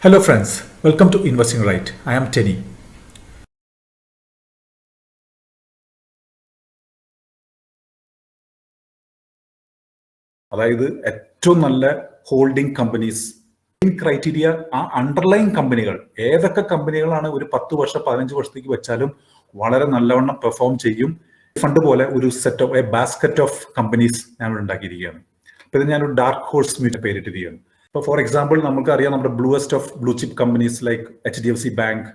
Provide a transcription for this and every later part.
Hello friends, welcome to Investing Right. I am Tenny. അതായത് ഏറ്റവും നല്ല ഹോൾഡിംഗ് കമ്പനീസ് ക്രൈറ്റീരിയ ആ അണ്ടർലൈൻ കമ്പനികൾ ഏതൊക്കെ കമ്പനികളാണ് ഒരു 10 വർഷം 15 വർഷത്തേക്ക് വെച്ചാലും വളരെ നല്ലവണ്ണം പെർഫോം ചെയ്യും. ഫണ്ട് പോലെ ഒരു set of A basket of companies ഞാൻ ഇവിടെ ഉണ്ടാക്കിയിരിക്കുകയാണ്. അപ്പൊ ഇത് ഞാനൊരു ഡാർക്ക് ഹോഴ്സ് മീറ്റ് പേരിട്ടിരിക്കുകയാണ്. ഇപ്പോൾ ഫോർ എക്സാമ്പിൾ നമുക്കറിയാം നമ്മുടെ bluest of blue chip companies like HDFC bank,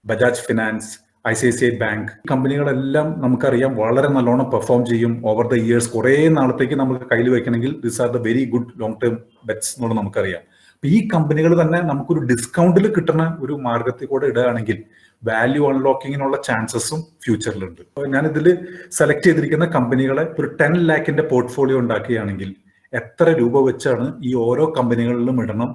Bajaj finance, ICICI bank കമ്പനികളെല്ലാം നമുക്കറിയാം വളരെ നല്ലോണം പെർഫോം ചെയ്യും ഓവർ ദ ഇയേഴ്സ്. കുറേ നാളത്തേക്ക് നമുക്ക് കയ്യിൽ വെക്കണമെങ്കിൽ this are the very good long term bets എന്നുള്ളത് നമുക്കറിയാം. അപ്പൊ ഈ കമ്പനികൾ തന്നെ നമുക്കൊരു ഡിസ്കൗണ്ടിൽ കിട്ടുന്ന ഒരു മാർഗത്തിൽ കൂടെ ഇടുകയാണെങ്കിൽ വാല്യൂ അൺലോക്കിങ്ങിനുള്ള ചാൻസസും ഫ്യൂച്ചറിലുണ്ട്. ഞാൻ ഇതിൽ സെലക്ട് ചെയ്തിരിക്കുന്ന കമ്പനികളെ ഒരു 10 lakhന്റെ പോർട്ട്ഫോളിയോ ഉണ്ടാക്കുകയാണെങ്കിൽ എത്ര രൂപ വെച്ചാണ് ഈ ഓരോ കമ്പനികളിലും ഇടണം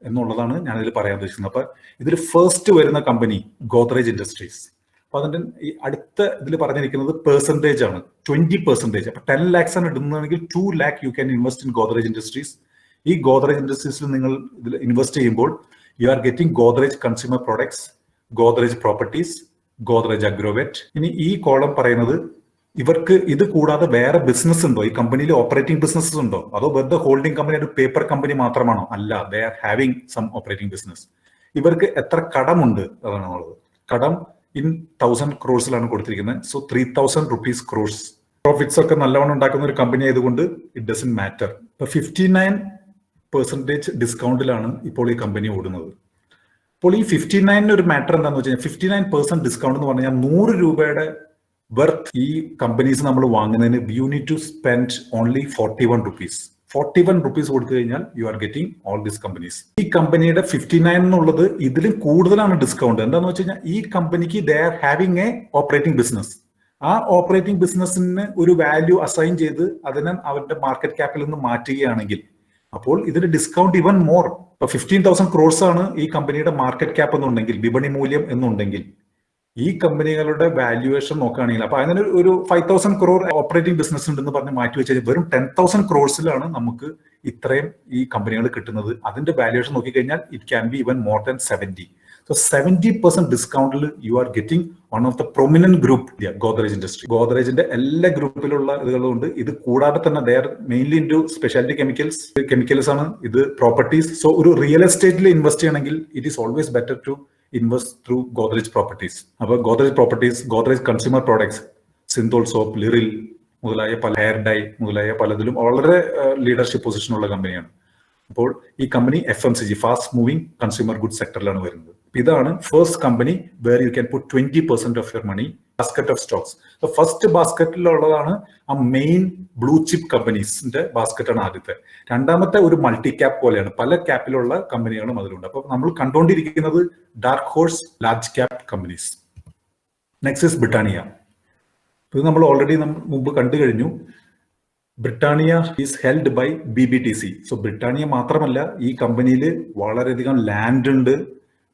എന്നുള്ളതാണ് ഞാനിതിൽ പറയാൻ ഉദ്ദേശിക്കുന്നത്. അപ്പൊ ഇതിൽ ഫസ്റ്റ് വരുന്ന കമ്പനി ഗോദ്രേജ് ഇൻഡസ്ട്രീസ്. അപ്പൊ അതിന്റെ ഈ അടുത്ത ഇതിൽ പറഞ്ഞിരിക്കുന്നത് പെർസെന്റേജ് ആണ്, 20%. അപ്പൊ 10 lakhs ആണ് ഇടുന്നതെങ്കിൽ 2 lakh you can invest in Godrej industries. ഈ ഗോദ്രേജ് ഇൻഡസ്ട്രീസിൽ നിങ്ങൾ ഇതിൽ ഇൻവെസ്റ്റ് ചെയ്യുമ്പോൾ U are getting Godrej consumer products, Godrej properties, Godrej Agrovet. ഇനി ഈ കോളം പറയുന്നത് ഇവർക്ക് ഇത് കൂടാതെ വേറെ ബിസിനസ് ഉണ്ടോ, ഈ കമ്പനിയിൽ ഓപ്പറേറ്റിംഗ് ബിസിനസ് ഉണ്ടോ, അതോ വെറുതെ ഹോൾഡിംഗ് കമ്പനി ഒരു പേപ്പർ കമ്പനി മാത്രമാണോ? അല്ല, they are having some operating business. ഇവർക്ക് എത്ര കടമുണ്ട് അതാണ് ഉള്ളത്. കടം ഇൻ 1000 crores കൊടുത്തിരിക്കുന്നത്. So 3000 rupees crores. പ്രോഫിറ്റ്സ് ഒക്കെ നല്ലവണ്ണം ഉണ്ടാക്കുന്ന ഒരു കമ്പനി ആയതുകൊണ്ട് ഇറ്റ് ഡസൻ മാറ്റർ. ഇപ്പൊ 59% ഡിസ്കൗണ്ടിലാണ് ഇപ്പോൾ ഈ കമ്പനി ഓടുന്നത്. അപ്പോൾ ഈ 59 ഒരു മാറ്റർ എന്താണെന്ന് വെച്ച് കഴിഞ്ഞാൽ 59% ഡിസ്കൗണ്ട് എന്ന് പറഞ്ഞാൽ 100 രൂപയുടെ വർത്ത് ഈ കമ്പനീസ് നമ്മൾ വാങ്ങുന്നതിന് you need to spend only 41 rupees. 41 rupees കൊടുത്തു കഴിഞ്ഞാൽ you are getting all these companies. ഈ കമ്പനിയുടെ 59 എന്നുള്ളത് ഇതിലും കൂടുതലാണ് ഡിസ്കൗണ്ട്. എന്താണെന്ന് വെച്ച് കഴിഞ്ഞാൽ ഈ കമ്പനിക്ക് ദേ are having A operating business. ആ ഓപ്പറേറ്റിംഗ് ബിസിനസ്സിന് ഒരു വാല്യൂ അസൈൻ ചെയ്ത് അതിനെ അവരുടെ മാർക്കറ്റ് ക്യാപ്പിൽ നിന്ന് മാറ്റുകയാണെങ്കിൽ അപ്പോൾ ഇതിന് ഡിസ്കൗണ്ട് ഇവൻ മോർ. ഇപ്പൊ 15,000 crores ആണ് ഈ കമ്പനിയുടെ മാർക്കറ്റ് ക്യാപ്പ് എന്നുണ്ടെങ്കിൽ, വിപണി മൂല്യം എന്നുണ്ടെങ്കിൽ, ഈ കമ്പനികളുടെ വാല്യുവേഷൻ നോക്കുകയാണെങ്കിൽ അപ്പൊ അതിന് ഒരു 5,000 crore ഓപ്പറേറ്റിംഗ് ബിസിനസ് ഉണ്ടെന്ന് പറഞ്ഞ് മാറ്റി വെച്ചാൽ വെറും 10,000 crores നമുക്ക് ഇത്രയും ഈ കമ്പനികൾ കിട്ടുന്നത്. അതിന്റെ വാല്യുവേഷൻ നോക്കിക്കഴിഞ്ഞാൽ it can be even more than 70. So 70% ഡിസ്കൗണ്ടിൽ you are getting one of the prominent group Godrej industry. ഗോദ്രേജിന്റെ എല്ലാ ഗ്രൂപ്പിലുള്ള ഇതുകളുണ്ട്. ഇത് കൂടാതെ തന്നെ they are mainly in to speciality chemicals ആണ്, ഇത് പ്രോപ്പർട്ടീസ്. സോ ഒരു റിയൽ എസ്റ്റേറ്റിൽ ഇൻവെസ്റ്റ് ചെയ്യണമെങ്കിൽ it is always better to invest through Godrej properties. അപ്പൊ Godrej properties, Godrej consumer products, Cinthol soap, Liril മുതലായ പല ഹെയർ ഡൈ മുതലായ പലതിലും വളരെ ലീഡർഷിപ്പ് പൊസിഷനുള്ള കമ്പനിയാണ്. അപ്പോൾ ഈ company FMCG, fast moving consumer good സെക്ടറിലാണ് വരുന്നത്. ഇതാണ് first company where you can put 20% of your money. Basket of stocks. First ബാസ്ക്കറ്റിലുള്ളതാണ് ആ മെയിൻ ബ്ലൂ ചിപ്പ് കമ്പനീസിന്റെ ബാസ്ക്കറ്റ് ആണ് ആദ്യത്തെ. രണ്ടാമത്തെ ഒരു മൾട്ടി ക്യാപ്പ് പോലെയാണ്, പല ക്യാപ്പിലുള്ള കമ്പനികളും അതിലുണ്ട്. അപ്പൊ നമ്മൾ കണ്ടുകൊണ്ടിരിക്കുന്നത് dark horse large cap companies. Next is Britannia. ഇത് നമ്മൾ ഓൾറെഡി മുമ്പ് കണ്ടു കഴിഞ്ഞു. Britannia is held by BBTC. So Britannia മാത്രമല്ല, ഈ കമ്പനിയിൽ വളരെയധികം ലാൻഡ് ഉണ്ട്.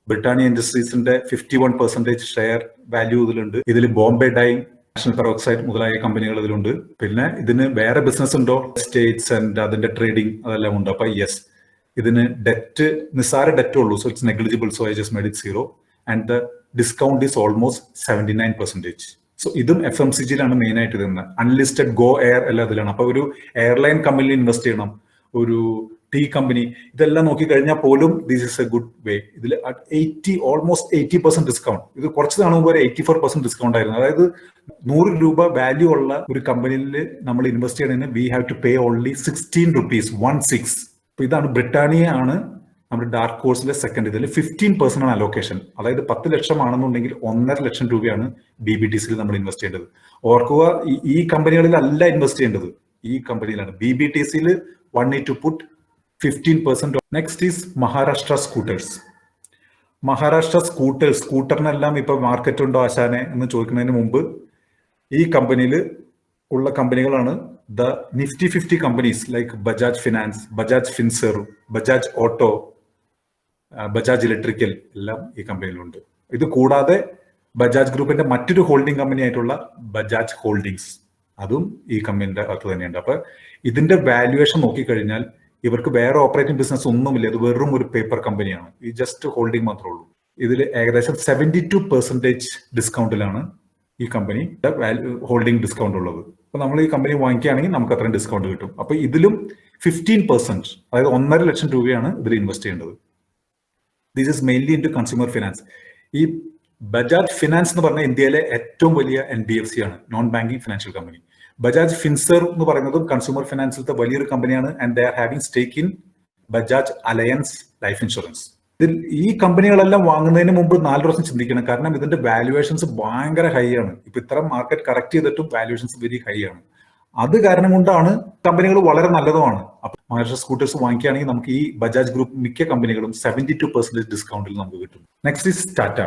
ബ്രിട്ടാനിയ ഇൻഡസ്ട്രീസിന്റെ 51% ഷെയർ വാല്യൂ ഇതിലുണ്ട്. ഇതിൽ ബോംബെ ഡൈ, നാഷണൽ പെറോക്സൈഡ് മുതലായ കമ്പനികൾ ഇതിലുണ്ട്. പിന്നെ ഇതിന് വേറെ ബിസിനസ് ഉണ്ടോ, സ്റ്റേറ്റ്സ് ആൻഡ് അതിന്റെ ട്രേഡിംഗ് അതെല്ലാം ഉണ്ട്. അപ്പൊ യെസ്, ഇതിന് ഡെറ്റ് നിസ്സാര ഡെറ്റ് ഉള്ളൂ. So it's negligible. So I just made it 0 and the discount is almost 79%. So ഇതും FMCGയിലാണ് മെയിൻ ആയിട്ട് ഇരുന്നത്. അൺലിസ്റ്റഡ് ഗോ എയർ എല്ലാം ഇതിലാണ്. അപ്പൊ ഒരു എയർലൈൻ കമ്പനിയിൽ ഇൻവെസ്റ്റ് ചെയ്യണം, ഒരു ടീ കമ്പനി, ഇതെല്ലാം നോക്കി കഴിഞ്ഞാൽ പോലും this is A good way. ഇതിൽ ഓൾമോസ്റ്റ് 80% ഡിസ്കൗണ്ട്. ഇത് കുറച്ച് നാൾ മുമ്പ് 84% ഡിസ്കൗണ്ട് ആയിരുന്നു. അതായത് 100 രൂപ വാല്യൂ ഉള്ള ഒരു കമ്പനിയിൽ നമ്മൾ ഇൻവെസ്റ്റ് ചെയ്യണതിന് we have to pay only 16 rupees. 16. അപ്പൊ ഇതാണ് ബ്രിട്ടാനിയ ആണ് നമ്മുടെ ഡാർക്ക് ഹോഴ്സിലെ സെക്കൻഡ്. ഇതിൽ 15% ആണ് അലോക്കേഷൻ. അതായത് 10 ലക്ഷം ആണെന്നുണ്ടെങ്കിൽ 1.5 ലക്ഷം രൂപയാണ് BBTCയിൽ നമ്മൾ ഇൻവെസ്റ്റ് ചെയ്യേണ്ടത്. ഓർക്കുക, ഈ കമ്പനികളിലല്ല ഇൻവെസ്റ്റ് ചെയ്യേണ്ടത്, ഈ കമ്പനിയിലാണ്. BBTCയിൽ one need to put 15%. Next is Maharashtra scooters. Maharashtra സ്കൂട്ടറിനെല്ലാം ഇപ്പൊ മാർക്കറ്റ് ഉണ്ടോ ആശാനെ എന്ന് ചോദിക്കുന്നതിന് മുമ്പ് ഈ കമ്പനിയിൽ ഉള്ള കമ്പനികളാണ് the Nifty 50 companies like Bajaj finance, Bajaj Finserv, Bajaj auto, Bajaj electrical എല്ലാം ഈ കമ്പനിയിലുണ്ട്. ഇത് കൂടാതെ ബജാജ് ഗ്രൂപ്പിന്റെ മറ്റൊരു ഹോൾഡിംഗ് കമ്പനി ആയിട്ടുള്ള ബജാജ് ഹോൾഡിങ്സ്, അതും ഈ കമ്പനിയുടെ അകത്ത് തന്നെയുണ്ട്. അപ്പൊ ഇതിന്റെ വാല്യുവേഷൻ നോക്കിക്കഴിഞ്ഞാൽ ഇവർക്ക് വേറെ ഓപ്പറേറ്റിംഗ് ബിസിനസ് ഒന്നുമില്ല. ഇത് വെറും ഒരു പേപ്പർ കമ്പനിയാണ്. ഈ ജസ്റ്റ് ഹോൾഡിംഗ് മാത്രമേ ഉള്ളൂ. ഇതിൽ ഏകദേശം 72% ഡിസ്കൗണ്ടിലാണ് ഈ കമ്പനി ഹോൾഡിംഗ് ഡിസ്കൗണ്ട് ഉള്ളത്. അപ്പൊ നമ്മൾ ഈ കമ്പനി വാങ്ങിക്കുകയാണെങ്കിൽ നമുക്ക് അത്രയും ഡിസ്കൗണ്ട് കിട്ടും. അപ്പൊ ഇതിലും 15%, അതായത് 1.5 ലക്ഷം രൂപയാണ് ഇതിൽ ഇൻവെസ്റ്റ് ചെയ്യേണ്ടത്. This is mainly in to consumer finance. ഈ ബജാജ് ഫിനാൻസ് എന്ന് പറഞ്ഞാൽ ഇന്ത്യയിലെ ഏറ്റവും വലിയ NBFC ആണ്, non banking financial company. Bajaj Finserv എന്ന് പറയുന്നതും കൺസ്യൂമർ ഫിനാൻസിലത്തെ വലിയൊരു കമ്പനിയാണ്. And they are having stake in Bajaj Allianz life insurance. ഇതിൽ ഈ കമ്പനികളെല്ലാം വാങ്ങുന്നതിന് മുമ്പ് 4 പ്രാവശ്യം ചിന്തിക്കണം. കാരണം ഇതിന്റെ വാല്യുവേഷൻസ് ഭയങ്കര ഹൈ ആണ്. ഇപ്പൊ ഇത്തരം മാർക്കറ്റ് കറക്റ്റ് ചെയ്തിട്ടും വാല്യുവേഷൻസ് വെരി ഹൈ ആണ്. അത് കാരണം കൊണ്ടാണ് കമ്പനികൾ വളരെ നല്ലതുമാണ്. അപ്പൊ മഹാരാഷ്ട്ര സ്കൂട്ടേഴ്സ് വാങ്ങിക്കുകയാണെങ്കിൽ നമുക്ക് ഈ ബജാജ് ഗ്രൂപ്പ് മിക്ക കമ്പനികളും 72% ഡിസ്കൗണ്ടിൽ നമുക്ക് കിട്ടും. Next is Tata.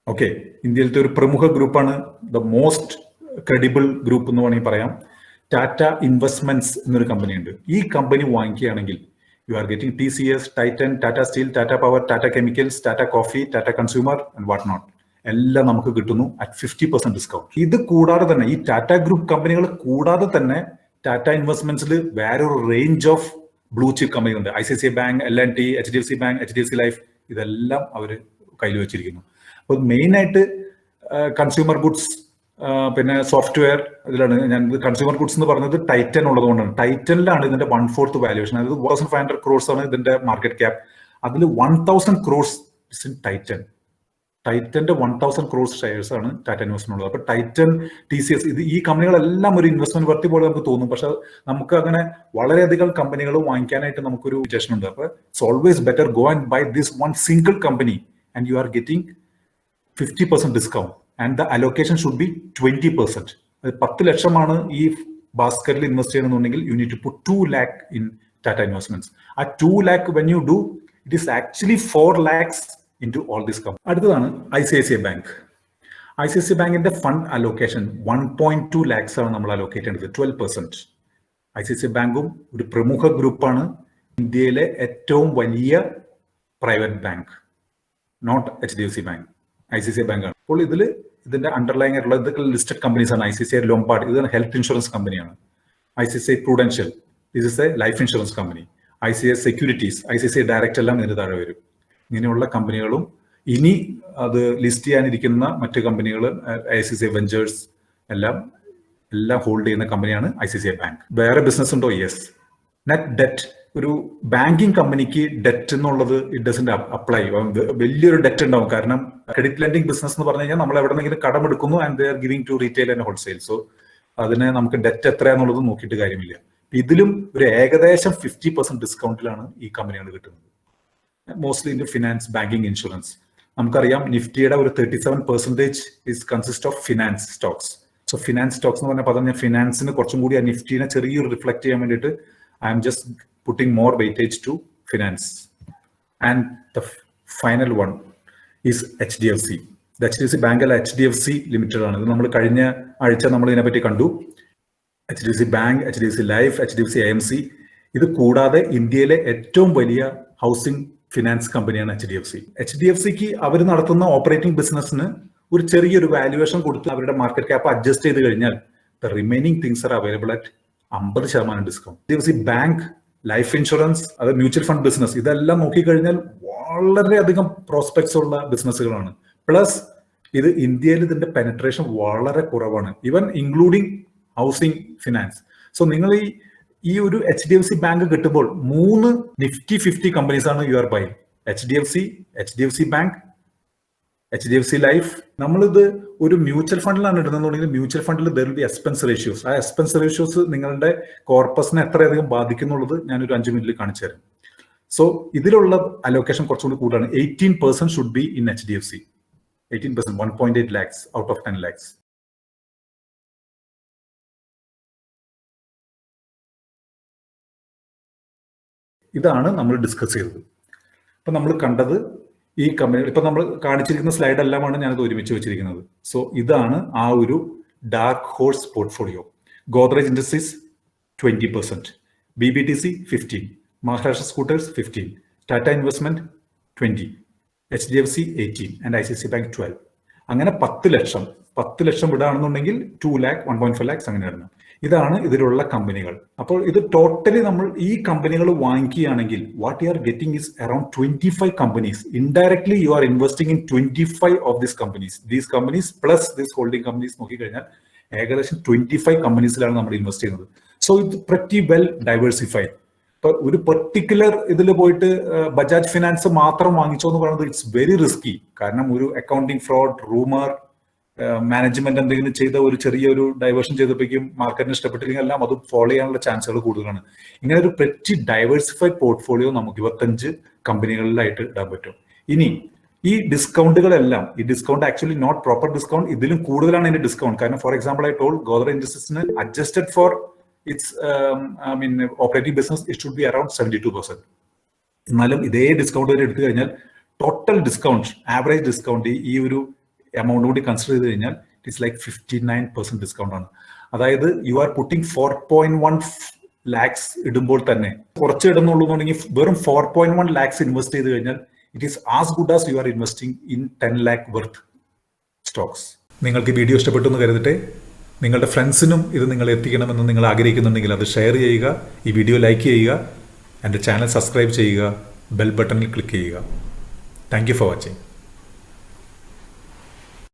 ഓക്കെ, ഇന്ത്യയിലത്തെ ഒരു പ്രമുഖ ഗ്രൂപ്പാണ്, ദ മോസ്റ്റ് ക്രെഡിബിൾ ഗ്രൂപ്പ് എന്ന് വേണമെങ്കിൽ പറയാം. ടാറ്റ ഇൻവെസ്റ്റ്മെന്റ്സ് എന്നൊരു കമ്പനി ഉണ്ട്. ഈ കമ്പനി വാങ്ങിക്കുകയാണെങ്കിൽ you are getting TCS, Titan, Tata steel, Tata power, Tata chemicals, Tata coffee, Tata consumer and what not എല്ലാം നമുക്ക് കിട്ടുന്നു അറ്റ് 50% ഡിസ്കൗണ്ട്. ഇത് കൂടാതെ തന്നെ ഈ ടാറ്റ ഗ്രൂപ്പ് കമ്പനികൾ കൂടാതെ തന്നെ ടാറ്റ ഇൻവെസ്റ്റ്മെന്റ്സിൽ വേറൊരു റേഞ്ച് ഓഫ് ബ്ലൂ ചിപ്പ് കമ്പനികളുണ്ട്. ICICI bank, L&T, HDFC bank, HDFC life, ഇതെല്ലാം അവർ കയ്യിൽ വെച്ചിരിക്കുന്നു. അപ്പോൾ മെയിനായിട്ട് കൺസ്യൂമർ ഗുഡ്സ്, പിന്നെ സോഫ്റ്റ്വെയർ, ഇതിലാണ് ഞാൻ കൺസ്യൂമർ ഗുഡ്സ് എന്ന് പറഞ്ഞത് ടൈറ്റൻ ഉള്ളതുകൊണ്ടാണ്. ടൈറ്റനിലാണ് ഇതിന്റെ 1/4 വാല്യുവേഷൻ, അതായത് 1,500 crores ആണ് ഇതിന്റെ മാർക്കറ്റ് ക്യാപ്. അതിൽ 1,000 crores ഇൻ ടൈറ്റൻ. ടൈറ്റന്റെ 1,000 crores ഷെയർസ് ആണ് ടാറ്റ ഇൻവെസ്റ്റ്മെന്റ് ഉള്ളത്. അപ്പൊ ടൈറ്റൻ, TCS, ഇത് ഈ കമ്പനികളെല്ലാം ഒരു ഇൻവെസ്റ്റ്മെന്റ് വർത്തി പോലെ നമുക്ക് തോന്നും. പക്ഷെ നമുക്ക് അങ്ങനെ വളരെയധികം കമ്പനികൾ വാങ്ങിക്കാനായിട്ട് നമുക്കൊരു സജഷൻ ഉണ്ട്. അപ്പൊ it's always better go and buy this one single company and you are getting 50% discount and the allocation should be 20%. 10 ലക്ഷമാണ് ഈ ബാസ്ക്കറ്റിൽ ഇൻവെസ്റ്റ് ചെയ്യണമെന്നുണ്ടെങ്കിൽ you need to put 2 lakh in Tata investments. ആ 2 lakh when you do it is actually 4 lakhs into all this company. അടുത്തതാണ് ICICI bank. ICICI ബാങ്കിന്റെ fund allocation 1.2 lakhs ആണ് നമ്മൾ allocate ചെയ്യേണ്ടത്, 12%. ICICI ബാങ്കും ഒരു പ്രമുഖ ഗ്രൂപ്പാണ്, ഇന്ത്യയിലെ ഏറ്റവും വലിയ private bank, not HDFC bank, ICICI ബാങ്കാണ്. അപ്പോൾ ഇതിന്റെ അണ്ടർലൈൻ ആയിട്ടുള്ള ഇതൊക്കെ ലിസ്റ്റഡ് കമ്പനീസ് ആണ്. ICICI ലൊംബാർഡ്, ഇത് ഹെൽത്ത് ഇൻഷുറൻസ് കമ്പനിയാണ്. ICICI Prudential, this is a life insurance company. ICICI securities, ICICI direct എല്ലാം ഇതിന് താഴെ വരും. ഇങ്ങനെയുള്ള കമ്പനികളും ഇനി അത് ലിസ്റ്റ് ചെയ്യാനിരിക്കുന്ന മറ്റു കമ്പനികൾ ICICI വെഞ്ചേഴ്സ് എല്ലാം ഹോൾഡ് ചെയ്യുന്ന കമ്പനിയാണ് ICICI ബാങ്ക്. വേറെ ബിസിനസ് ഉണ്ടോ? യെസ്. Net debt. ഒരു ബാങ്കിങ് കമ്പനിക്ക് ഡെറ്റ് എന്നുള്ളത് ഇറ്റ് ഡസന്റ് അപ്ലൈ. വലിയൊരു ഡെറ്റ് ഉണ്ടാവും. കാരണം ക്രെഡിറ്റ് ലെൻഡിങ് ബിസിനസ് എന്ന് പറഞ്ഞു കഴിഞ്ഞാൽ നമ്മൾ എവിടെന്നെങ്കിലും കടമെടുക്കുന്നു and they are giving to retail and wholesale. So അതിന് നമുക്ക് ഡെറ്റ് എത്രയാന്നുള്ളത് നോക്കിയിട്ട് കാര്യമില്ല. ഇതിലും ഒരു ഏകദേശം 50% ഡിസ്കൗണ്ടിലാണ് ഈ കമ്പനികൾ കിട്ടുന്നത്. Mostly in finance, banking, insurance. നമുക്കറിയാം നിഫ്റ്റിയുടെ ഒരു 37% is consist of finance stocks. So finance stocks എന്ന് പറഞ്ഞ പദം ഞാൻ ഫിനാൻസിന് കുറച്ചും കൂടി ആ നിഫ്റ്റിനെ ചെറിയൊരു റിഫ്ലക്ട് ചെയ്യാൻ വേണ്ടിയിട്ട് I'm just putting more weightage to finance. And the final one is HDFC. HDFC bank അല്ല, HDFC ലിമിറ്റഡ് ആണ്. ഇത് നമ്മൾ കഴിഞ്ഞ ആഴ്ച നമ്മൾ ഇതിനെപ്പറ്റി കണ്ടു. HDFC bank, HDFC life, HDFC AMC. ഇത് കൂടാതെ ഇന്ത്യയിലെ ഏറ്റവും വലിയ ഹൗസിംഗ് ഫിനാൻസ് കമ്പനിയാണ് HDFCക്ക് അവർ നടത്തുന്ന ഓപ്പറേറ്റിംഗ് ബിസിനസ്സിന് ഒരു ചെറിയൊരു വാല്യുവേഷൻ കൊടുത്ത് അവരുടെ മാർക്കറ്റ് ക്യാപ്പ് അഡ്ജസ്റ്റ് ചെയ്ത് കഴിഞ്ഞാൽ the remaining things are available at 50% discount. HDFC bank, life insurance, അത് മ്യൂച്വൽ ഫണ്ട് ബിസിനസ്, ഇതെല്ലാം നോക്കിക്കഴിഞ്ഞാൽ വളരെയധികം പ്രോസ്പെക്ട്സ് ഉള്ള ബിസിനസ്സുകളാണ്. പ്ലസ് ഇത് ഇന്ത്യയിൽ ഇതിന്റെ പെനട്രേഷൻ വളരെ കുറവാണ്, even including housing finance. So നിങ്ങൾ ഈ ഒരു HDFC ബാങ്ക് കിട്ടുമ്പോൾ 3 Nifty 50 കമ്പനീസ് ആണ് you are buy. HDFC bank, HDFC life. നമ്മളിത് ഒരു മ്യൂച്വൽ ഫണ്ടിലാണ് ഇടുന്നതെന്നുണ്ടെങ്കിൽ മ്യൂച്വൽ ഫണ്ടിൽ there will be expense ratios. ആ എക്സ്പെൻസ് റേഷ്യോസ് നിങ്ങളുടെ കോർപ്പസിനെ എത്രയധികം ബാധിക്കുന്നുള്ളത് ഞാനൊരു 5 മിനിറ്റിൽ കാണിച്ചു തരാം. സോ ഇതിലുള്ള അലോക്കേഷൻ കുറച്ചുകൂടി കൂടുതലാണ്. 18% should be in HDFC. 18%, 1.8 lakhs out of 10 lakhs. ഇതാണ് നമ്മൾ ഡിസ്കസ് ചെയ്തത്. ഇപ്പൊ നമ്മൾ കണ്ടത് ഈ കമ്പനി, ഇപ്പൊ നമ്മൾ കാണിച്ചിരിക്കുന്ന സ്ലൈഡ് എല്ലാമാണ് ഞാനത് ഒരുമിച്ച് വെച്ചിരിക്കുന്നത്. സോ ഇതാണ് ആ ഒരു dark horse portfolio. Godrej industries 20%, BBTC 15%, Maharashtra scooters 15%, Tata investment 20%, HDFC 18% and ICICI bank 12%. അങ്ങനെ 10 ലക്ഷം വിടുകയാണെന്നുണ്ടെങ്കിൽ 2 lakh, 1.5 lakhs അങ്ങനെ ഇടണം. ഇതാണ് ഇതിലുള്ള കമ്പനികൾ. അപ്പോൾ ഇത് ടോട്ടലി നമ്മൾ ഈ കമ്പനികൾ വാങ്ങിക്കുകയാണെങ്കിൽ what you are getting is around 25 companies. Indirectly you are investing in 25 of these companies. These companies plus these holding companies നോക്കിക്കഴിഞ്ഞാൽ ഏകദേശം 25 കമ്പനീസിലാണ് നമ്മൾ ഇൻവെസ്റ്റ് ചെയ്യുന്നത്. സോ ഇത് പ്രറ്റി വെൽ ഡൈവേഴ്സിഫൈഡ്. ഇപ്പൊ ഒരു പെർട്ടിക്കുലർ ഇതിൽ പോയിട്ട് ബജാജ് ഫിനാൻസ് മാത്രം വാങ്ങിച്ചോ എന്ന് പറയുന്നത് ഇറ്റ്സ് വെരി റിസ്കി. കാരണം ഒരു അക്കൗണ്ടിങ് ഫ്രോഡ്, റൂമർ, മാനേജ്മെന്റ് എന്തെങ്കിലും ചെയ്ത ഒരു ചെറിയൊരു ഡൈവേർഷൻ ചെയ്തപ്പോഴേക്കും മാർക്കറ്റിന് ഇഷ്ടപ്പെട്ടില്ലെങ്കിൽ എല്ലാം അത് ഫോളോ ചെയ്യാനുള്ള ചാൻസുകൾ കൂടുതലാണ്. ഇങ്ങനെ ഒരു പ്രറ്റി ഡൈവേഴ്സിഫൈഡ് പോർട്ട്ഫോളിയോ നമുക്ക് 25 കമ്പനികളിലായിട്ട് ഇടാൻ പറ്റും. ഇനി ഈ ഡിസ്കൗണ്ടുകളെല്ലാം, ഈ discount actually not proper discount, ഇതിലും കൂടുതലാണ് ഇതിന്റെ ഡിസ്കൗണ്ട്. കാരണം for example I told Godrej ഇൻഡസ്ട്രീസിന് adjusted for its operating business it should be around 72%. എന്നാലും ഇതേ ഡിസ്കൗണ്ട് വരെ എടുത്തു കഴിഞ്ഞാൽ ടോട്ടൽ ഡിസ്കൗണ്ട്, ആവറേജ് ഡിസ്കൗണ്ട് ഈ ഒരു എമൗണ്ട് കൂടി കൺസിഡർ ചെയ്ത് കഴിഞ്ഞാൽ ഇറ്റ്സ് ലൈക്ക് 59% ഡിസ്കൗണ്ട് ആണ്. അതായത് യു ആർ പുട്ടിംഗ് 4.1 ലാക്സ് ഇടുമ്പോൾ തന്നെ, കുറച്ച് ഇടുന്നുള്ളൂ എന്നുണ്ടെങ്കിൽ വെറും 4.1 ലാക്സ് ഇൻവെസ്റ്റ് ചെയ്ത് കഴിഞ്ഞാൽ it is as good as you are investing in 10 lakh worth stocks. നിങ്ങൾക്ക് ഈ വീഡിയോ ഇഷ്ടപ്പെട്ടു എന്ന് കരുതട്ടെ. നിങ്ങളുടെ ഫ്രണ്ട്സിനും ഇത് നിങ്ങൾ എത്തിക്കണമെന്ന് നിങ്ങൾ ആഗ്രഹിക്കുന്നുണ്ടെങ്കിൽ അത് ഷെയർ ചെയ്യുക, ഈ വീഡിയോ ലൈക്ക് ചെയ്യുക, എൻ്റെ ചാനൽ സബ്സ്ക്രൈബ് ചെയ്യുക, ബെൽ ബട്ടണിൽ ക്ലിക്ക് ചെയ്യുക. Thank you for watching.